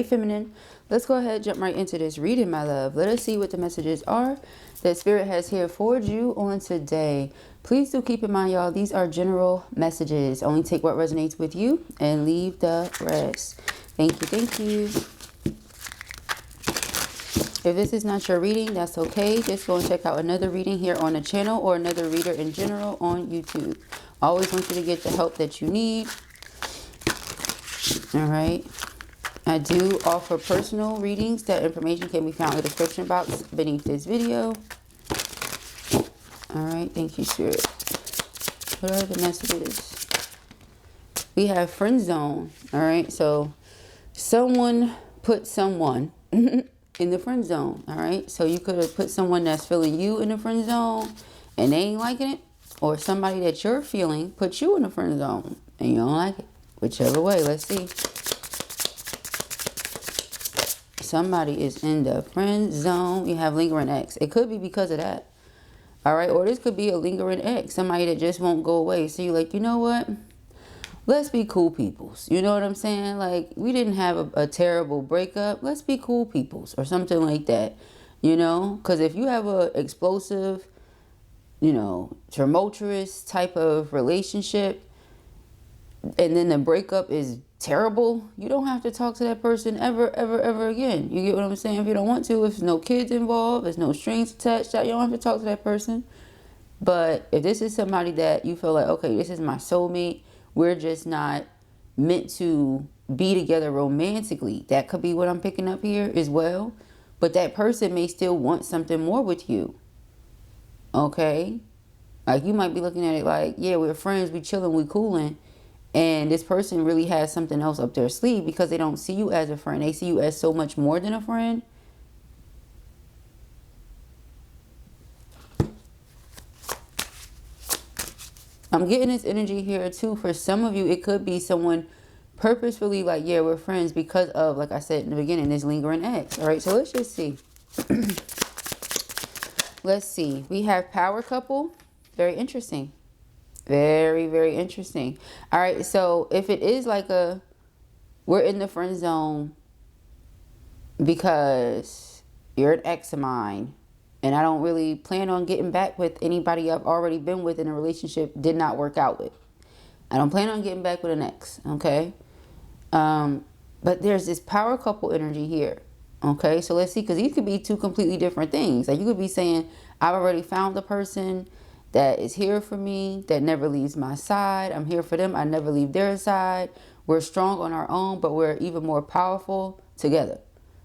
Hey, feminine. Let's go ahead and jump right into this reading, my love. Let us see what the messages are that Spirit has here for you on today. Please do keep in mind, y'all, these are general messages. Only take what resonates with you and leave the rest. Thank you. Thank you. If this is not your reading, that's okay. Just go and check out another reading here on the channel or another reader in general on YouTube. Always want you to get the help that you need. All right. I do offer personal readings. That information can be found in the description box beneath this video. All right. Thank you, Spirit. What are the messages? We have friend zone. All right. So someone put someone in the friend zone. All right. So you could have put someone that's feeling you in the friend zone and they ain't liking it. Or somebody that you're feeling put you in the friend zone and you don't like it. Whichever way. Let's see. Somebody is in the friend zone. You have lingering ex. It could be because of that. All right. Or this could be a lingering ex. Somebody that just won't go away. So you're like, you know what? Let's be cool peoples. You know what I'm saying? Like, we didn't have a terrible breakup. Let's be cool peoples or something like that. You know? Because if you have a explosive, you know, tumultuous type of relationship and then the breakup is terrible, you don't have to talk to that person ever again. You get what I'm saying? If you don't want to, if there's no kids involved, there's no strings attached, you don't have to talk to that person. But if this is somebody that you feel like, okay, this is my soulmate, we're just not meant to be together romantically, that could be what I'm picking up here as well. But that person may still want something more with you. Okay? Like, you might be looking at it like, yeah, we're friends, we chilling, we cooling. And this person really has something else up their sleeve because they don't see you as a friend. They see you as so much more than a friend. I'm getting this energy here too. For some of you, it could be someone purposefully like, yeah, we're friends because of, like I said in the beginning, this lingering ex. All right, so let's just see. Let's see. We have power couple. Very interesting. Very interesting. All right, so if it is like we're in the friend zone because you're an ex of mine and I don't really plan on getting back with anybody I've already been with in a relationship, did not work out with. I don't plan on getting back with an ex, okay? But there's this power couple energy here, okay? So let's see, because these could be two completely different things. Like, you could be saying, I've already found the person that is here for me, that never leaves my side. I'm here for them. I never leave their side. We're strong on our own, but we're even more powerful together.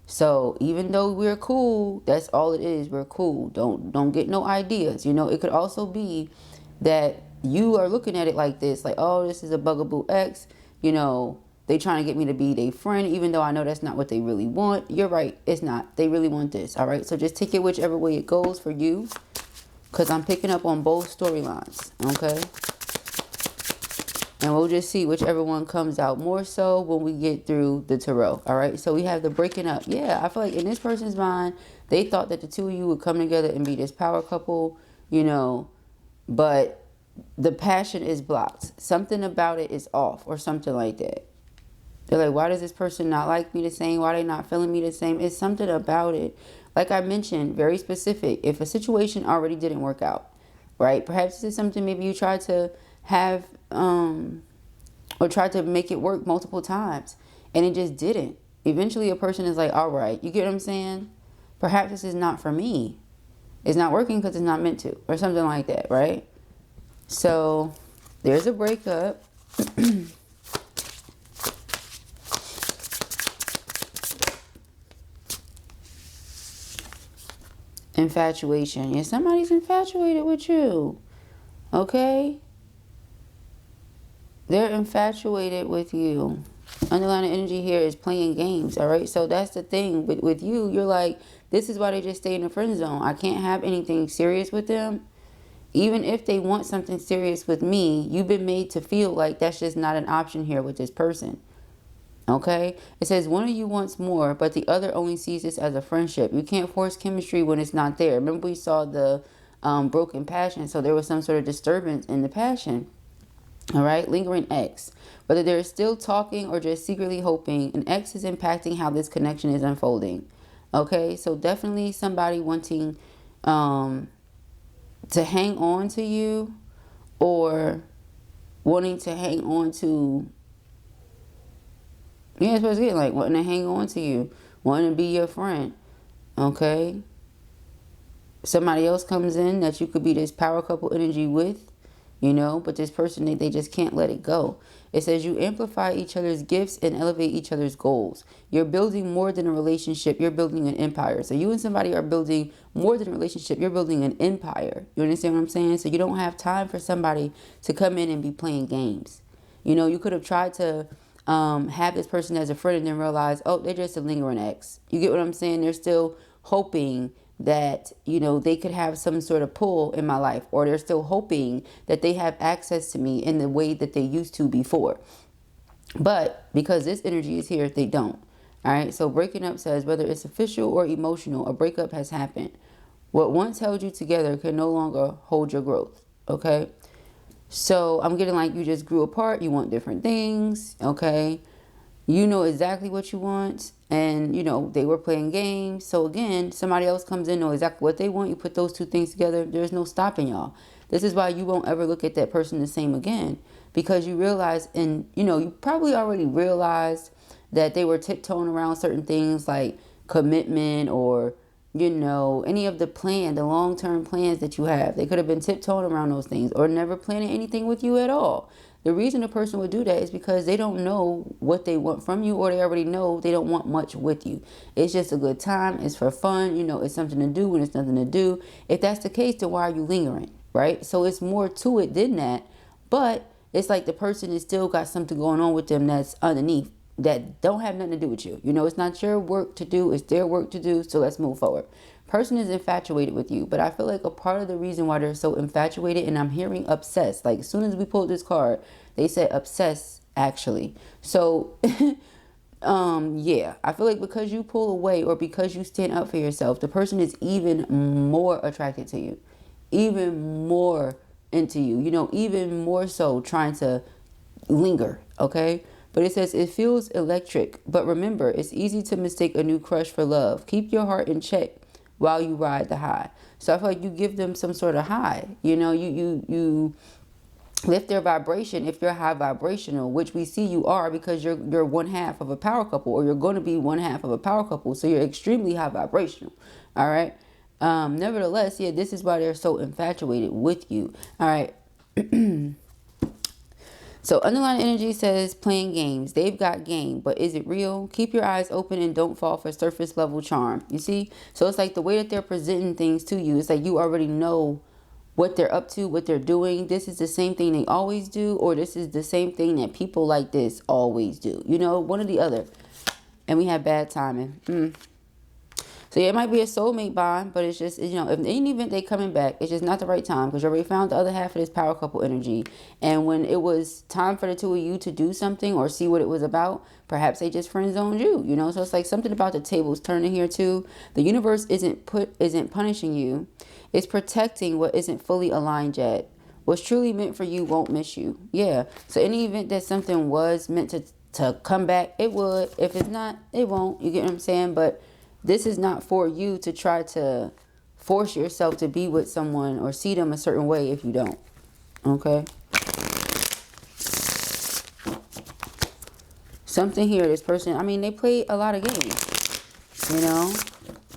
So even though we're cool, that's all it is. We're cool. Don't get no ideas. You know, it could also be that you are looking at it like this, like, oh, this is a bugaboo ex. You know, they trying to get me to be their friend, even though I know that's not what they really want. You're right. It's not. They really want this. All right. So just take it whichever way it goes for you. Because I'm picking up on both storylines, okay? And we'll just see whichever one comes out more so when we get through the tarot, all right? So we have the breaking up. Yeah, I feel like in this person's mind, they thought that the two of you would come together and be this power couple, you know, but the passion is blocked. Something about it is off or something like that. They're like, why does this person not like me the same? Why are they not feeling me the same? It's something about it. Like I mentioned, very specific. If a situation already didn't work out, right? Perhaps this is something maybe you tried to have or tried to make it work multiple times and it just didn't. Eventually a person is like, all right, you get what I'm saying? Perhaps this is not for me. It's not working because it's not meant to, or something like that, right? So there's a breakup. Infatuation. Yeah, somebody's infatuated with you. Okay? They're infatuated with you. Underlying energy here is playing games, all right? So that's the thing. With you, you're like, this is why they just stay in the friend zone. I can't have anything serious with them. Even if they want something serious with me, you've been made to feel like that's just not an option here with this person. Okay? It says one of you wants more, but the other only sees this as a friendship. You can't force chemistry when it's not there. Remember we saw the broken passion, so there was some sort of disturbance in the passion. All right, lingering ex. Whether they're still talking or just secretly hoping, an ex is impacting how this connection is unfolding. Okay, so definitely somebody wanting to hang on to you, or wanting to hang on to, yeah, that's what it's getting, like wanting to hang on to you, wanting to be your friend. Okay, somebody else comes in that you could be this power couple energy with, you know, but this person, they just can't let it go. It says you amplify each other's gifts and elevate each other's goals. You're building more than a relationship. You're building an empire. So you and somebody are building more than a relationship. You're building an empire. You understand what I'm saying? So you don't have time for somebody to come in and be playing games. You know, you could have tried to have this person as a friend and then realize, oh, they're just a lingering ex. You get what I'm saying? They're still hoping that, you know, they could have some sort of pull in my life, or they're still hoping that they have access to me in the way that they used to before. But because this energy is here, they don't. All right. So breaking up says whether it's official or emotional, a breakup has happened. What once held you together can no longer hold your growth. Okay. So I'm getting like you just grew apart. You want different things. Okay. You know exactly what you want, and you know they were playing games. So again, somebody else comes in, know exactly what they want. You put those two things together, there's no stopping y'all. This is why you won't ever look at that person the same again, because you realize, and you know, you probably already realized that they were tiptoeing around certain things like commitment, or you know, any of the long-term plans that you have. They could have been tiptoeing around those things, or never planning anything with you at all. The reason a person would do that is because they don't know what they want from you, or they already know they don't want much with you. It's just a good time. It's for fun. You know, it's something to do when it's nothing to do. If that's the case, then why are you lingering, right? So it's more to it than that. But it's like the person has still got something going on with them that's underneath, that don't have nothing to do with you. You know, it's not your work to do. It's their work to do. So let's move forward. Person is infatuated with you, but I feel like a part of the reason why they're so infatuated, and I'm hearing obsessed, like as soon as we pulled this card, they said obsessed actually. So yeah, I feel like because you pull away, or because you stand up for yourself, the person is even more attracted to you, even more into you, you know, even more so trying to linger. Okay. But it says it feels electric, but remember, it's easy to mistake a new crush for love. Keep your heart in check while you ride the high. So I feel like you give them some sort of high. You know, you lift their vibration if you're high vibrational, which we see you are, because you're one half of a power couple, or you're going to be one half of a power couple. So you're extremely high vibrational. All right. Nevertheless, yeah, this is why they're so infatuated with you. All right. So underlying energy says playing games. They've got game, but is it real? Keep your eyes open and don't fall for surface level charm. You see? So it's like the way that they're presenting things to you. It's like you already know what they're up to, what they're doing. This is the same thing they always do, or this is the same thing that people like this always do. You know, one or the other. And we have bad timing. So yeah, it might be a soulmate bond, but it's just, you know, if in any event they coming back, it's just not the right time, because you already found the other half of this power couple energy. And when it was time for the two of you to do something or see what it was about, perhaps they just friend zoned you, you know. So it's like something about the tables turning here too. The universe isn't punishing you. It's protecting what isn't fully aligned yet. What's truly meant for you won't miss you. Yeah. So any event that something was meant to come back, it would. If it's not, it won't. You get what I'm saying? But this is not for you to try to force yourself to be with someone or see them a certain way if you don't. Okay? Something here, this person, I mean, they played a lot of games. You know?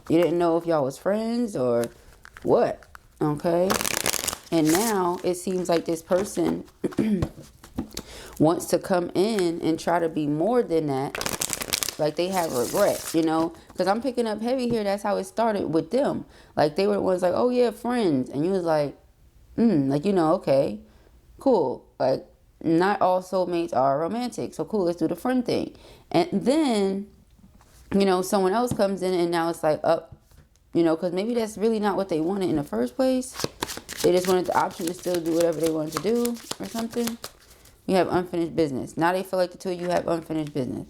You didn't know if y'all was friends or what. Okay? And now it seems like this person wants to come in and try to be more than that. Like they have regret, you know, because I'm picking up heavy here. That's how it started with them. Like they were the ones like, oh yeah, friends. And you was like, like, you know, okay, cool. Like not all soulmates are romantic. So cool, let's do the friend thing. And then, you know, someone else comes in and now it's like up, you know, because maybe that's really not what they wanted in the first place. They just wanted the option to still do whatever they wanted to do or something. You have unfinished business. Now they feel like the two of you have unfinished business.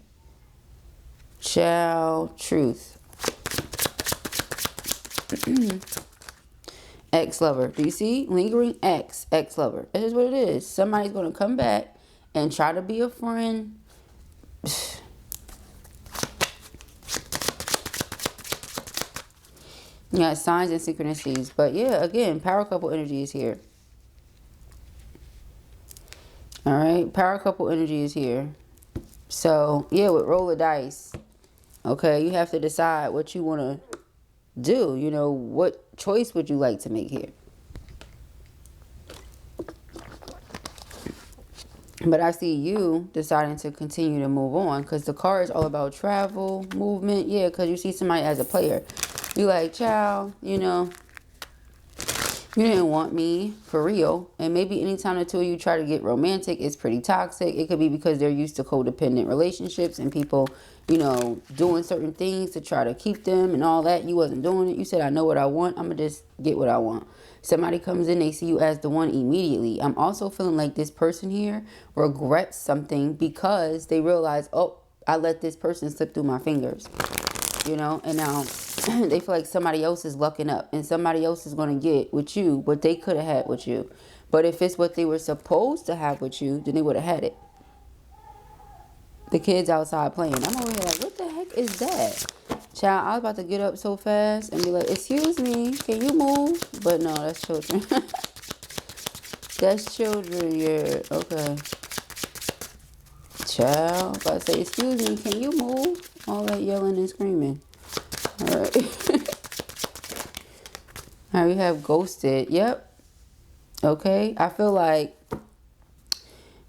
Truth. Ex-lover. Do you see? Lingering ex-lover. This is what it is. Somebody's going to come back and try to be a friend. Yeah, signs and synchronicities. But yeah, again, power couple energy is here. All right, power couple energy is here. So yeah, with roll of dice. Okay, you have to decide what you want to do. You know, what choice would you like to make here? But I see you deciding to continue to move on, because the card is all about travel, movement. Yeah, because you see somebody as a player. You like, child, you know, you didn't want me for real. And maybe anytime the two of you try to get romantic, it's pretty toxic. It could be because they're used to codependent relationships and people, you know, doing certain things to try to keep them and all that. You wasn't doing it. You said, I know what I want. I'm going to just get what I want. Somebody comes in, they see you as the one immediately. I'm also feeling like this person here regrets something because they realize, oh, I let this person slip through my fingers. You know, and now they feel like somebody else is lucking up and somebody else is going to get with you what they could have had with you. But if it's what they were supposed to have with you, then they would have had it. The kids outside playing. I'm over here like, what the heck is that? Child, I was about to get up so fast and be like, excuse me, can you move? But no, that's children. That's children, yeah. Okay. Child, about to say, excuse me, can you move? All that yelling and screaming. All right. Now we have ghosted. Yep. Okay. I feel like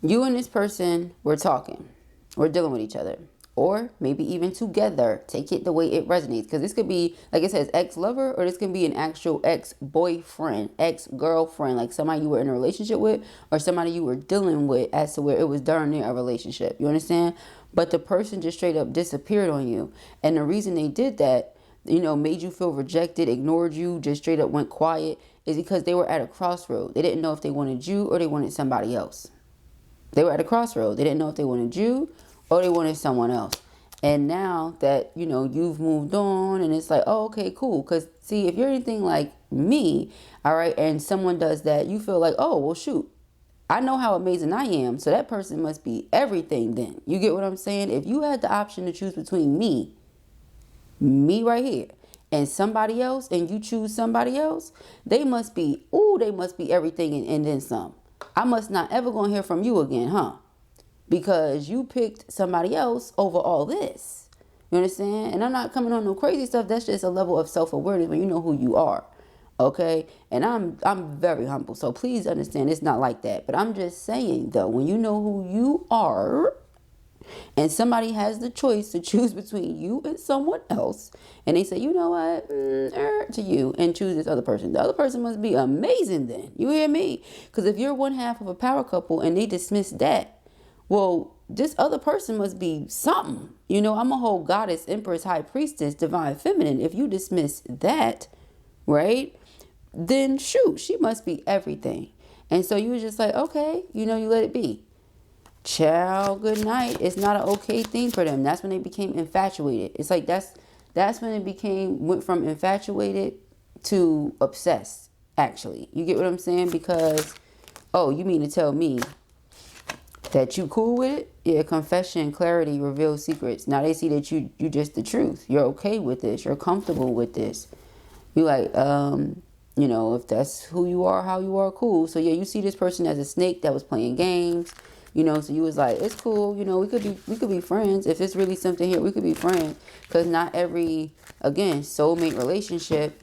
you and this person were talking. We're dealing with each other. Or maybe even together. Take it the way it resonates. Because this could be, like it says, ex-lover. Or this could be an actual ex-boyfriend. Ex-girlfriend. Like somebody you were in a relationship with. Or somebody you were dealing with as to where it was darn near a relationship. You understand? But the person just straight up disappeared on you. And the reason they did that, you know, made you feel rejected, ignored you, just straight up went quiet, is because they were at a crossroad. They didn't know if they wanted you or they wanted somebody else. They were at a crossroad. They didn't know if they wanted you or they wanted someone else. And now that, you know, you've moved on and it's like, oh, okay, cool. Because, see, if you're anything like me, all right, and someone does that, you feel like, oh, well, shoot. I know how amazing I am, so that person must be everything then. You get what I'm saying? If you had the option to choose between me right here, and somebody else, and you choose somebody else, they must be, ooh, they must be everything and then some. I must not ever gonna hear from you again, huh? Because you picked somebody else over all this. You understand? And I'm not coming on no crazy stuff. That's just a level of self-awareness when you know who you are. Okay, and I'm very humble, so please understand it's not like that. But I'm just saying though, when you know who you are, and somebody has the choice to choose between you and someone else, and they say, you know what, to you, and choose this other person. The other person must be amazing then. You hear me? Because if you're one half of a power couple and they dismiss that, well, this other person must be something. You know, I'm a whole goddess, empress, high priestess, divine feminine. If you dismiss that, right, then shoot, she must be everything. And so you was just like, okay, you know, you let it be. Child, good night. It's not an okay thing for them. That's when they became infatuated. It's like that's when it went from infatuated to obsessed, actually. You get what I'm saying? Because, oh, you mean to tell me that you cool with it? Yeah, confession, clarity, reveal secrets. Now they see that you just the truth. You're okay with this. You're comfortable with this. You like, you know, if that's who you are, how you are, cool. So yeah, you see this person as a snake that was playing games, you know, so you was like, it's cool, you know, we could be friends. If it's really something here, we could be friends. Because not every, again, soulmate relationship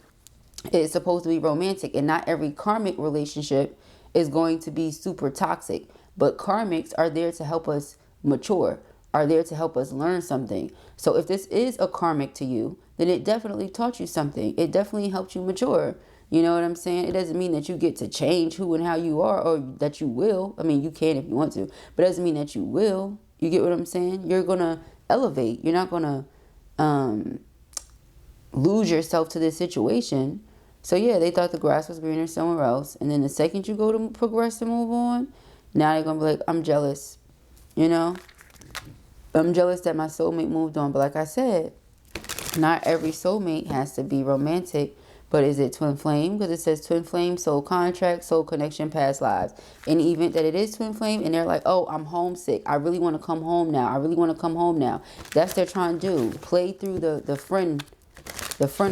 is supposed to be romantic, and not every karmic relationship is going to be super toxic. But karmics are there to help us mature, are there to help us learn something. So if this is a karmic to you, then it definitely taught you something. It definitely helped you mature. You know what I'm saying? It doesn't mean that you get to change who and how you are, or that you will. I mean, you can if you want to, but it doesn't mean that you will. You get what I'm saying? You're going to elevate. You're not going to lose yourself to this situation. So yeah, they thought the grass was greener somewhere else. And then the second you go to progress and move on, now they're going to be like, I'm jealous. You know? I'm jealous that my soulmate moved on. But like I said, not every soulmate has to be romantic. But is it twin flame? Because it says twin flame, soul contract, soul connection, past lives. In the event that it is twin flame and they're like, oh, I'm homesick, I really want to come home now, I really want to come home now. That's what they're trying to do. Play through the friend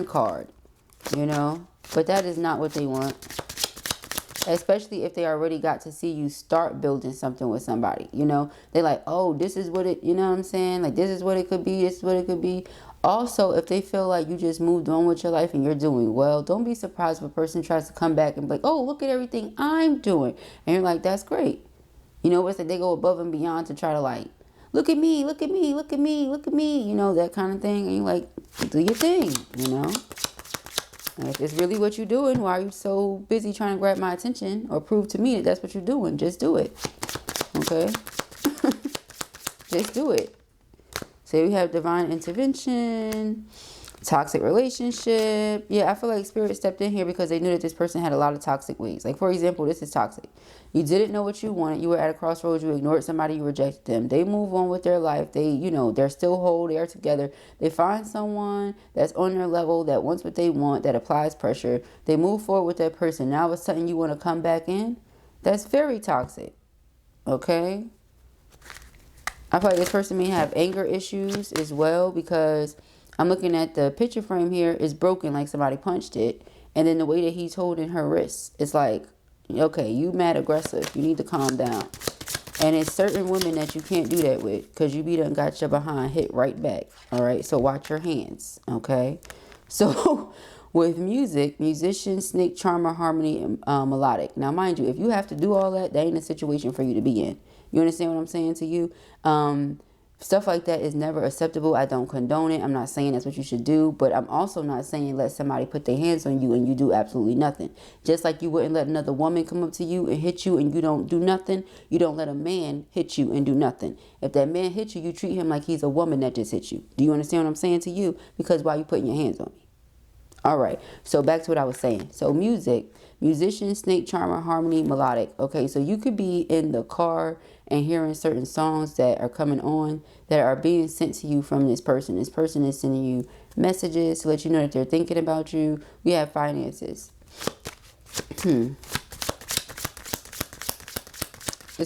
card, you know. But that is not what they want. Especially if they already got to see you start building something with somebody, you know. They're like, oh, this is what it, you know what I'm saying? Like, this is what it could be, this is what it could be. Also, if they feel like you just moved on with your life and you're doing well, don't be surprised if a person tries to come back and be like, oh, look at everything I'm doing. And you're like, that's great. You know, it's like they go above and beyond to try to like, look at me, look at me, look at me, look at me, you know, that kind of thing. And you're like, do your thing, you know. And if it's really what you're doing, why are you so busy trying to grab my attention or prove to me that that's what you're doing? Just do it. Okay? Just do it. So we have divine intervention, toxic relationship. Yeah, I feel like Spirit stepped in here because they knew that this person had a lot of toxic ways. Like, for example, this is toxic. You didn't know what you wanted. You were at a crossroads. You ignored somebody. You rejected them. They move on with their life. They, you know, they're still whole. They are together. They find someone that's on their level, that wants what they want, that applies pressure. They move forward with that person. Now all of a sudden you want to come back in? That's very toxic. Okay? I feel like this person may have anger issues as well, because I'm looking at the picture frame here is broken, like somebody punched it. And then the way that he's holding her wrists, it's like, okay, you mad aggressive. You need to calm down. And it's certain women that you can't do that with, because you be done got your behind hit right back. All right, so watch your hands. Okay, so with music, musician, snake, charmer, harmony, and melodic. Now, mind you, if you have to do all that, that ain't a situation for you to be in. You understand what I'm saying to you? Stuff like that is never acceptable. I don't condone it. I'm not saying that's what you should do, but I'm also not saying let somebody put their hands on you and you do absolutely nothing. Just like you wouldn't let another woman come up to you and hit you and you don't do nothing, you don't let a man hit you and do nothing. If that man hits you, you treat him like he's a woman that just hit you. Do you understand what I'm saying to you? Because why are you putting your hands on me? All right, so back to what I was saying. So music, musician, snake, charmer, harmony, melodic. Okay, so you could be in the car and hearing certain songs that are coming on that are being sent to you from this person. This person is sending you messages to let you know that they're thinking about you. We have finances. This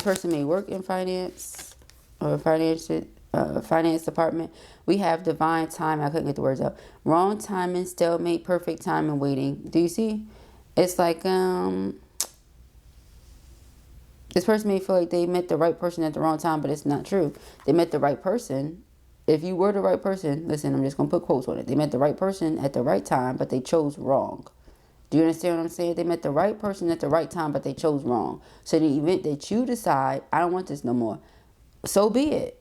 person may work in finance or finance department. We have divine time. I couldn't get the words out. Wrong timing, stalemate, perfect time and waiting. Do you see? It's like this person may feel like they met the right person at the wrong time, but it's not true. They met the right person. If you were the right person, listen, I'm just going to put quotes on it. They met the right person at the right time, but they chose wrong. Do you understand what I'm saying? They met the right person at the right time, but they chose wrong. So in the event that you decide, I don't want this no more, so be it.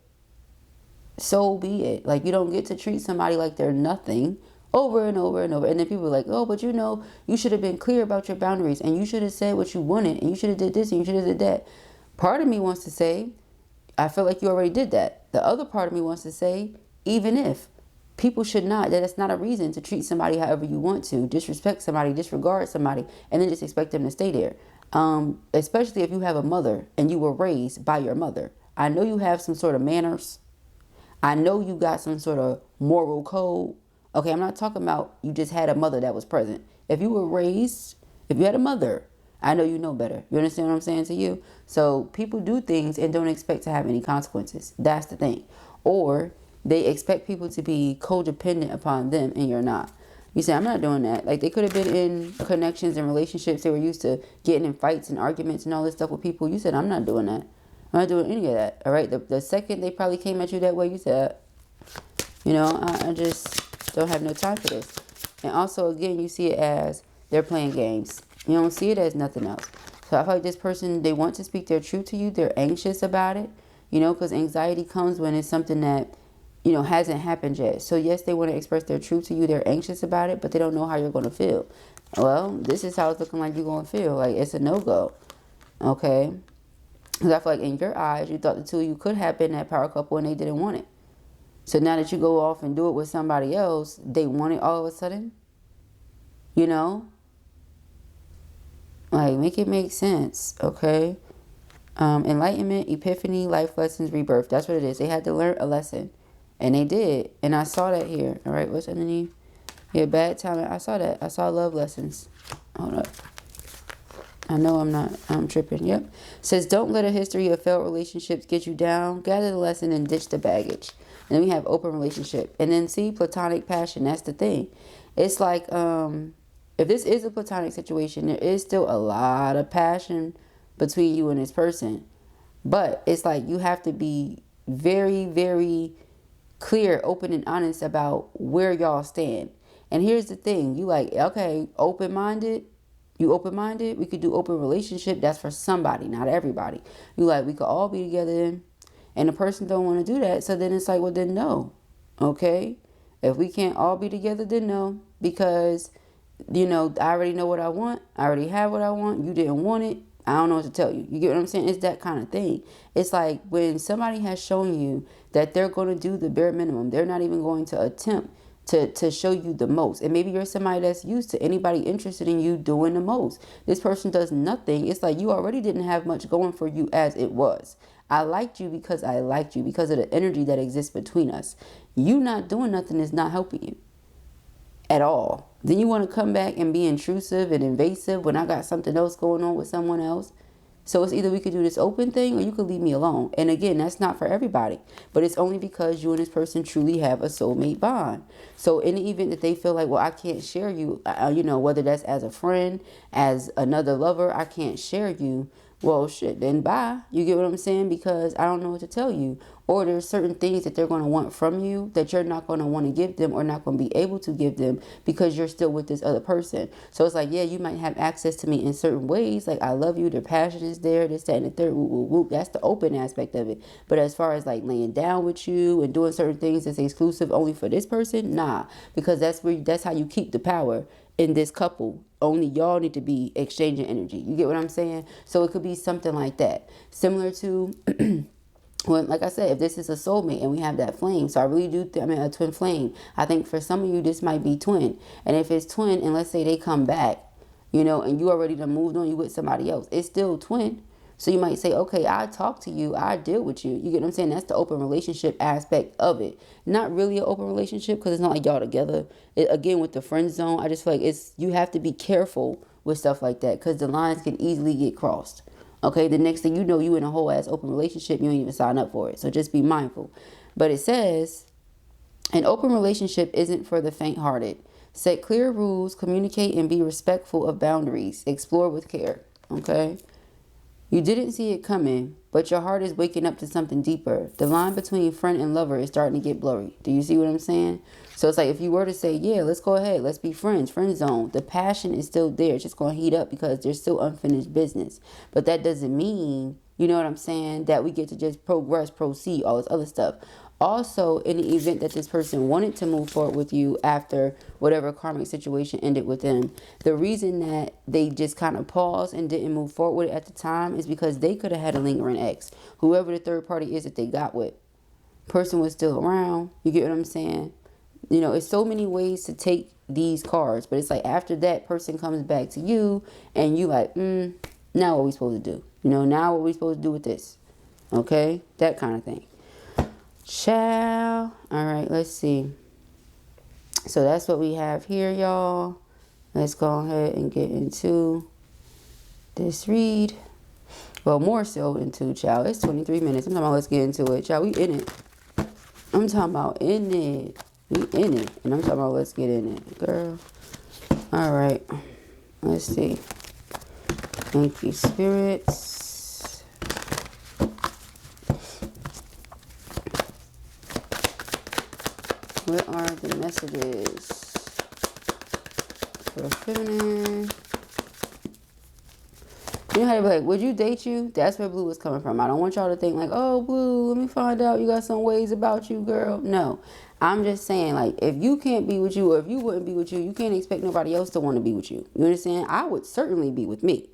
So be it. Like, you don't get to treat somebody like they're nothing over and over and over. And then people are like, oh, but you know, you should have been clear about your boundaries, and you should have said what you wanted, and you should have did this, and you should have did that. Part of me wants to say, I feel like you already did that. The other part of me wants to say, even if people should not, that it's not a reason to treat somebody however you want to, disrespect somebody, disregard somebody, and then just expect them to stay there. Especially if you have a mother and you were raised by your mother. I know you have some sort of manners. I know you got some sort of moral code. Okay, I'm not talking about you just had a mother that was present. If you were raised, if you had a mother, I know you know better. You understand what I'm saying to you? So people do things and don't expect to have any consequences. That's the thing. Or they expect people to be codependent upon them and you're not. You say, I'm not doing that. Like, they could have been in connections and relationships. They were used to getting in fights and arguments and all this stuff with people. You said, I'm not doing that. I'm not doing any of that. All right. The second they probably came at you that way, you said, you know, I just don't have no time for this. And also, again, you see it as they're playing games. You don't see it as nothing else. So I feel like this person, they want to speak their truth to you. They're anxious about it, you know, because anxiety comes when it's something that, you know, hasn't happened yet. So yes, they want to express their truth to you. They're anxious about it, but they don't know how you're going to feel. Well, this is how it's looking like you're going to feel. Like, it's a no-go. Okay. Because I feel like in your eyes, you thought the two of you could have been that power couple and they didn't want it. So now that you go off and do it with somebody else, they want it all of a sudden. You know? Like, make it make sense, okay? Enlightenment, epiphany, life lessons, rebirth. That's what it is. They had to learn a lesson. And they did. And I saw that here. All right, what's underneath? Yeah, bad timing. I saw that. I saw love lessons. Hold up. I know I'm tripping. Yep. Says, don't let a history of failed relationships get you down. Gather the lesson and ditch the baggage. And then we have open relationship. And then see, platonic passion. That's the thing. It's like, if this is a platonic situation, there is still a lot of passion between you and this person. But it's like you have to be very, very clear, open, and honest about where y'all stand. And here's the thing. You like, okay, open-minded. You open-minded? We could do open relationship. That's for somebody, not everybody. You like, we could all be together. And the person don't want to do that. So then it's like, well, then no. Okay? If we can't all be together, then no. Because, I already know what I want. I already have what I want. You didn't want it. I don't know what to tell you. You get what I'm saying? It's that kind of thing. It's like when somebody has shown you that they're going to do the bare minimum. They're not even going to attempt to show you the most. And maybe you're somebody that's used to anybody interested in you doing the most. This person does nothing. It's like you already didn't have much going for you as it was. I liked you because I liked you because of the energy that exists between us. You not doing nothing is not helping you at all. Then you want to come back and be intrusive and invasive when I got something else going on with someone else. So it's either we could do this open thing or you could leave me alone. And again, that's not for everybody. But it's only because you and this person truly have a soulmate bond. So in the event that they feel like, well, I can't share you, whether that's as a friend, as another lover, I can't share you. Well, shit, then bye. You get what I'm saying? Because I don't know what to tell you. Or there's certain things that they're going to want from you that you're not going to want to give them or not going to be able to give them because you're still with this other person. So it's like, yeah, you might have access to me in certain ways. Like, I love you. Their passion is there. This, that, and the third. Whoop, whoop, whoop. That's the open aspect of it. But as far as like laying down with you and doing certain things that's exclusive only for this person, nah. Because that's how you keep the power in this couple. Only y'all need to be exchanging energy. You get what I'm saying? So it could be something like that. Similar to when, like I said, if this is a soulmate and we have that flame. So I really do, a twin flame. I think for some of you, this might be twin. And if it's twin, and let's say they come back, and you already done moved on, you with somebody else, it's still twin. So you might say, okay, I talk to you, I deal with you. You get what I'm saying? That's the open relationship aspect of it. Not really an open relationship because it's not like y'all together. Again, with the friend zone, I just feel like you have to be careful with stuff like that because the lines can easily get crossed. Okay, the next thing you know, you in a whole ass open relationship, you ain't even sign up for it. So just be mindful. But it says, an open relationship isn't for the faint-hearted. Set clear rules, communicate, and be respectful of boundaries. Explore with care. Okay? You didn't see it coming, but your heart is waking up to something deeper. The line between friend and lover is starting to get blurry. Do you see what I'm saying? So it's like if you were to say, yeah, let's go ahead. Let's be friends, friend zone. The passion is still there. It's just going to heat up because there's still unfinished business. But that doesn't mean, you know what I'm saying, that we get to just progress, proceed, all this other stuff. Also, in the event that this person wanted to move forward with you after whatever karmic situation ended with them, the reason that they just kind of paused and didn't move forward with it at the time is because they could have had a lingering ex. Whoever the third party is that they got with. Person was still around. You get what I'm saying? It's so many ways to take these cards. But it's like after that person comes back to you and you like, now what we supposed to do? Now what we supposed to do with this? Okay? That kind of thing. Ciao. All right, let's see. So that's what we have here, y'all. Let's go ahead and get into this read. Well, more so into, child. It's 23 minutes. I'm talking about let's get into it. Child, we in it. I'm talking about in it. We in it. And I'm talking about let's get in it, girl. All right. Let's see. Thank you, spirits. What are the messages for feminine? You know how they be like, would you date you? That's where Blue is coming from. I don't want y'all to think like, oh, Blue, let me find out you got some ways about you, girl. No. I'm just saying, like, if you can't be with you or if you wouldn't be with you, you can't expect nobody else to want to be with you. You understand? I would certainly be with me,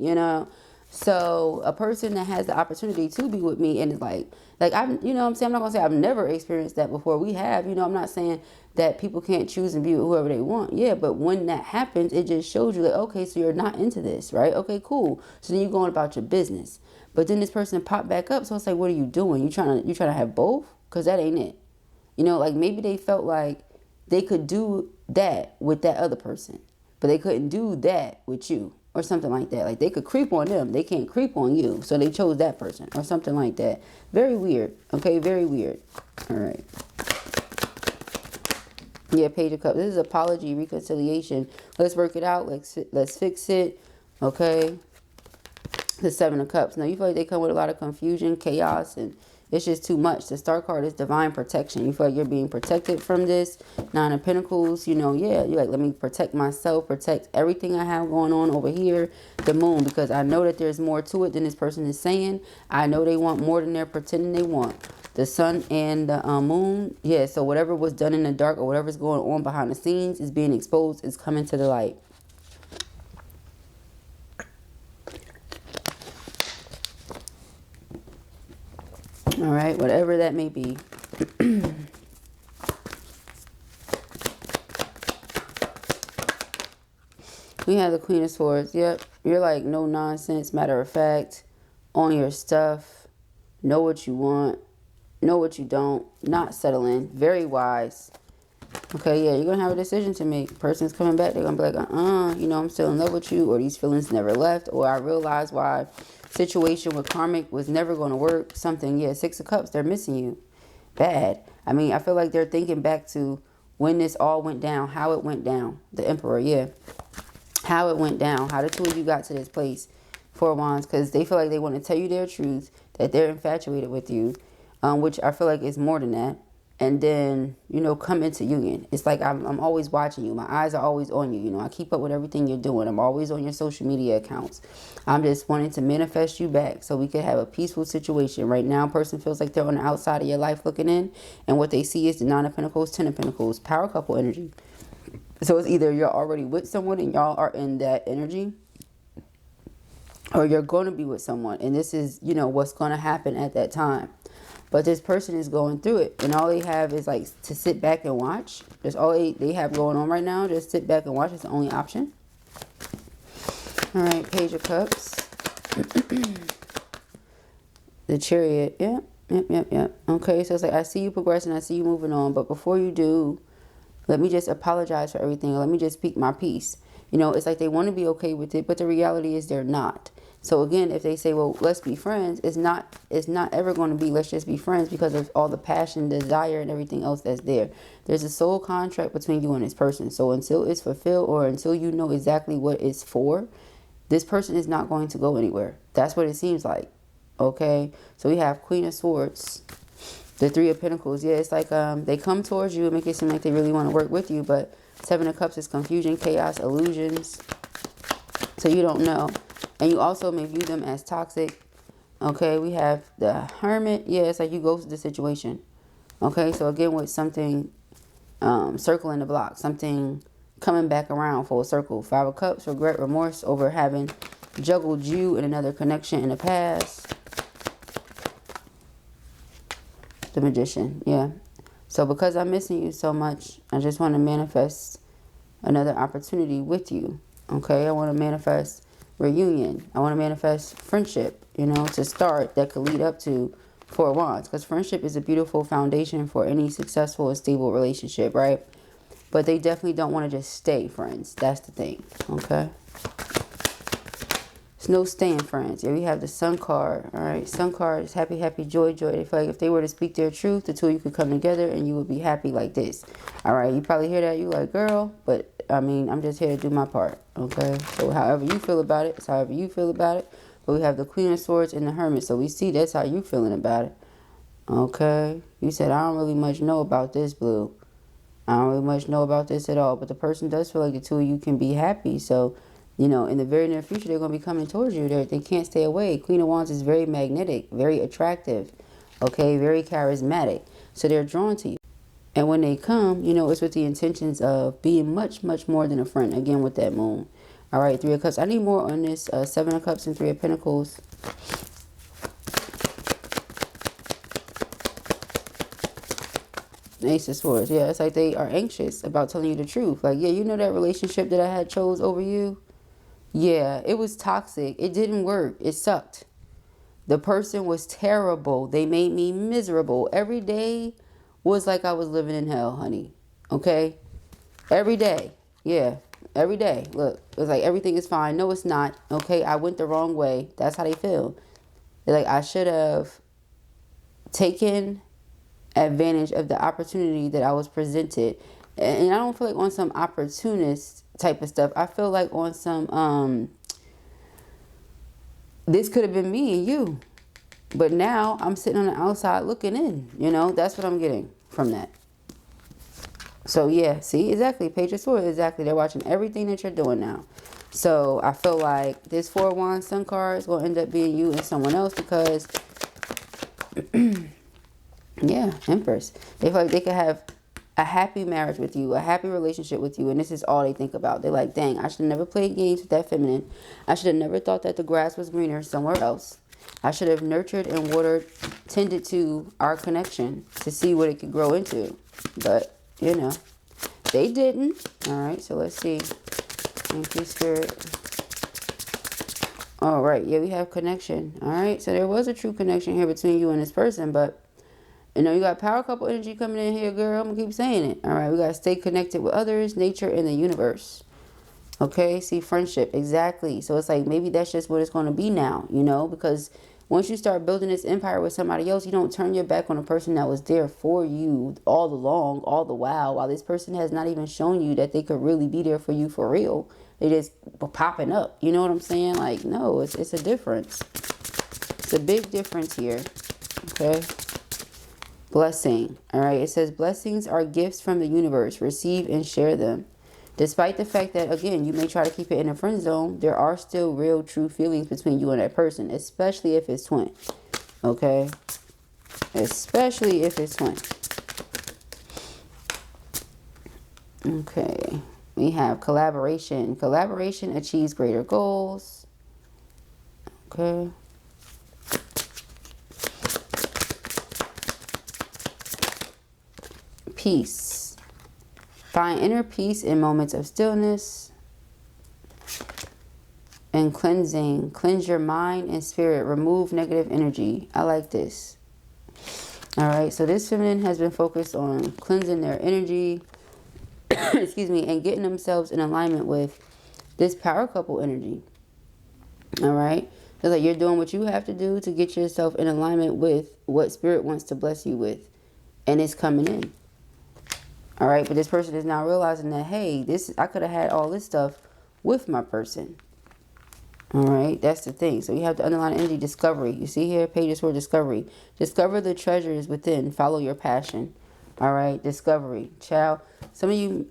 So a person that has the opportunity to be with me and is like I'm, what I'm saying? I'm not going to say I've never experienced that before. We have, I'm not saying that people can't choose and be with whoever they want. Yeah, but when that happens, it just shows you like, okay, so you're not into this, right? Okay, cool. So then you're going about your business. But then this person popped back up. So it's like, what are you doing? You trying to have both? Because that ain't it. Like maybe they felt like they could do that with that other person, but they couldn't do that with you, or something like that. Like, they could creep on them, they can't creep on you, so they chose that person, or something like that. Very weird. Okay, very weird. All right. Yeah, Page of Cups. This is apology, reconciliation. Let's work it out. Let's fix it. Okay. The Seven of Cups. Now, you feel like they come with a lot of confusion, chaos, and it's just too much. The Star card is divine protection. You feel like you're being protected from this. Nine of Pentacles, you know, yeah, you're like, let me protect myself, protect everything I have going on over here. The Moon, because I know that there's more to it than this person is saying. I know they want more than they're pretending they want. The Sun and the Moon, yeah, so whatever was done in the dark, or whatever's going on behind the scenes is being exposed, is coming to the light. All right, whatever that may be. We have the Queen of Swords. Yep, you're like no nonsense, matter of fact, on your stuff. Know what you want, know what you don't, not settling. Very wise. Okay, yeah, you're going to have a decision to make. Person's coming back, they're going to be like, you know, I'm still in love with you, or these feelings never left, or I realized why situation with karmic was never going to work. Something, yeah, Six of Cups, they're missing you. Bad. I mean, I feel like they're thinking back to when this all went down, how it went down. The Emperor, yeah. How it went down, how the two of you got to this place. Four of Wands, because they feel like they want to tell you their truth, that they're infatuated with you, which I feel like is more than that. And then, you know, come into union. It's like I'm always watching you. My eyes are always on you. You know, I keep up with everything you're doing. I'm always on your social media accounts. I'm just wanting to manifest you back so we can have a peaceful situation. Right now, a person feels like they're on the outside of your life looking in. And what they see is the Nine of Pentacles, Ten of Pentacles, power couple energy. So it's either you're already with someone and y'all are in that energy, or you're going to be with someone. And this is, you know, what's going to happen at that time. But this person is going through it, and all they have is like to sit back and watch. That's all they have going on right now. Just sit back and watch. It's the only option. All right, Page of Cups. The Chariot. Yep. Okay, so it's like, I see you progressing. I see you moving on. But before you do, let me just apologize for everything. Let me just speak my piece. You know, it's like they want to be okay with it, but the reality is they're not. So again, if they say, well, let's be friends, it's not ever going to be let's just be friends, because of all the passion, desire, and everything else that's there. There's a soul contract between you and this person. So until it's fulfilled, or until you know exactly what it's for, this person is not going to go anywhere. That's what it seems like. Okay? So we have Queen of Swords, the Three of Pentacles. Yeah, it's like they come towards you and make it seem like they really want to work with you, but Seven of Cups is confusion, chaos, illusions. So you don't know. And you also may view them as toxic. Okay, we have the Hermit. Yeah, it's like you ghosted the situation. Okay, so again, with something circling the block, something coming back around full circle. Five of Cups, regret, remorse over having juggled you in another connection in the past. The Magician, yeah. So because I'm missing you so much, I just want to manifest another opportunity with you. Okay, I want to manifest reunion. I want to manifest friendship, you know, to start, that could lead up to Four of Wands. Because friendship is a beautiful foundation for any successful and stable relationship, right? But they definitely don't want to just stay friends. That's the thing, okay? It's no staying friends. Here we have the Sun card, all right? Sun card is happy, happy, joy, joy. They feel like if they were to speak their truth, the two of you could come together and you would be happy like this. All right, you probably hear that. You like, girl, but I mean, I'm just here to do my part, okay? So however you feel about it, it's however you feel about it. But we have the Queen of Swords and the Hermit. So we see that's how you feeling about it, okay? You said, I don't really much know about this, Blue. I don't really much know about this at all. But the person does feel like the two of you can be happy. So, you know, in the very near future, they're going to be coming towards you. They can't stay away. Queen of Wands is very magnetic, very attractive, okay? Very charismatic. So they're drawn to you. And when they come, you know, it's with the intentions of being much, much more than a friend. Again, with that Moon. All right, Three of Cups. I need more on this Seven of Cups and Three of Pentacles. Ace of Swords. Yeah, it's like they are anxious about telling you the truth. Like, yeah, you know that relationship that I had chose over you? Yeah, it was toxic. It didn't work. It sucked. The person was terrible. They made me miserable. Every day was like I was living in hell, honey. Okay? Every day. Yeah. Every day. Look, it's like everything is fine. No, it's not. Okay? I went the wrong way. That's how they feel. They're like, I should have taken advantage of the opportunity that I was presented. And I don't feel like on some opportunist type of stuff. I feel like on some, this could have been me and you. But now I'm sitting on the outside looking in. You know, that's what I'm getting from that. So yeah, see, exactly. Page of Swords, exactly. They're watching everything that you're doing now. So I feel like this Four of Wands Sun card is going to end up being you and someone else because, yeah, Empress. They feel like they could have a happy marriage with you, a happy relationship with you, and this is all they think about. They're like, dang, I should have never played games with that feminine. I should have never thought that the grass was greener somewhere else. I should have nurtured and watered, tended to our connection to see what it could grow into. But, you know, they didn't. All right, so let's see. Thank you, Spirit. All right, yeah, we have connection. All right, so there was a true connection here between you and this person, but you know, you got power couple energy coming in here, girl. I'm going to keep saying it. All right, we got to stay connected with others, nature, and the universe. Okay, see, friendship, exactly. So it's like maybe that's just what it's going to be now, you know, because once you start building this empire with somebody else, you don't turn your back on a person that was there for you all along, all the while this person has not even shown you that they could really be there for you for real. They just popping up. You know what I'm saying? Like, no, it's a difference. It's a big difference here. Okay. Blessing. All right. It says blessings are gifts from the universe. Receive and share them. Despite the fact that, again, you may try to keep it in a friend zone, there are still real, true feelings between you and that person, especially if it's twin. Okay? Especially if it's twin. Okay. We have collaboration. Collaboration achieves greater goals. Okay. Peace. Find inner peace in moments of stillness and cleansing. Cleanse your mind and spirit. Remove negative energy. I like this. All right. So this feminine has been focused on cleansing their energy, excuse me, and getting themselves in alignment with this power couple energy. All right. It's like you're doing what you have to do to get yourself in alignment with what spirit wants to bless you with. And it's coming in. All right, but this person is now realizing that, hey, I could have had all this stuff with my person. All right, that's the thing. So you have the underlying energy discovery. You see here, pages for discovery. Discover the treasures within. Follow your passion. All right, discovery. Child, some of you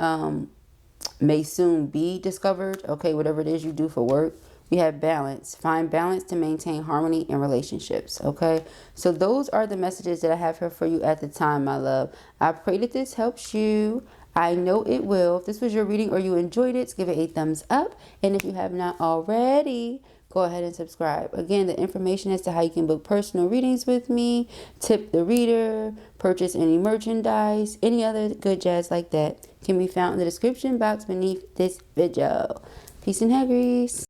may soon be discovered. Okay, whatever it is you do for work. We have balance. Find balance to maintain harmony in relationships. Okay. So those are the messages that I have here for you at the time, my love. I pray that this helps you. I know it will. If this was your reading or you enjoyed it, give it a thumbs up. And if you have not already, go ahead and subscribe. Again, the information as to how you can book personal readings with me, tip the reader, purchase any merchandise, any other good jazz like that can be found in the description box beneath this video. Peace and hair grease.